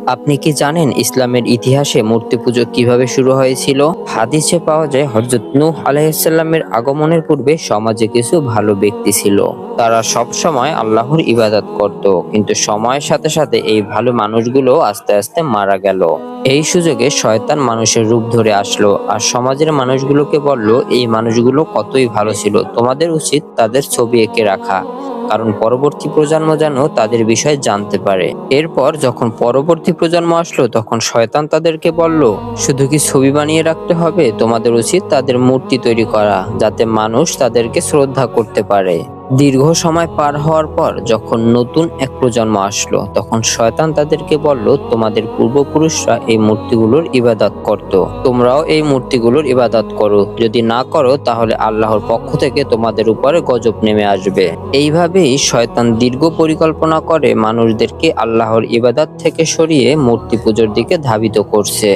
আপনি কি জানেন ইসলামের ইতিহাসে মূর্তি পুজো কিভাবে শুরু হয়েছিল? হাদিসে পাওয়া যায় হযরত নূহ আলাইহিসসালামের আগমনের পূর্বে সমাজে কিছু ভালো ব্যক্তি ছিল। তারা সব সময় আল্লাহর ইবাদত করত, কিন্তু সময়ের সাথে সাথে এই ভালো মানুষগুলো আস্তে আস্তে মারা গেল। এই সুযোগে শয়তান মানুষের রূপ ধরে আসলো আর সমাজের মানুষগুলোকে বলল, এই মানুষগুলো কতই ভালো ছিল, তোমাদের উচিত তাদের ছবি এঁকে রাখা, কারণ পরবর্তী প্রজন্ম যেন তাদের বিষয়ে জানতে পারে। এরপর যখন পরবর্তী প্রজন্ম আসলো, তখন শয়তান তাদেরকে বলল, শুধু কি ছবি বানিয়ে রাখতে হবে? তোমাদের উচিত তাদের মূর্তি তৈরি করা, যাতে মানুষ তাদেরকে শ্রদ্ধা করতে পারে। দীর্ঘ সময় পার হওয়ার পর যখন নতুন এক প্রজন্ম আসলো, তখন শয়তান তাদেরকে বলল, তোমাদের পূর্বপুরুষরা এই মূর্তিগুলোর ইবাদত করত, তোমরাও এই মূর্তিগুলোর ইবাদত করো, যদি না করো তাহলে আল্লাহর পক্ষ থেকে তোমাদের উপরে গজব নেমে আসবে। এইভাবেই শয়তান দীর্ঘ পরিকল্পনা করে মানুষদেরকে আল্লাহর ইবাদত থেকে সরিয়ে মূর্তি পূজার দিকে ধাবিত করছে।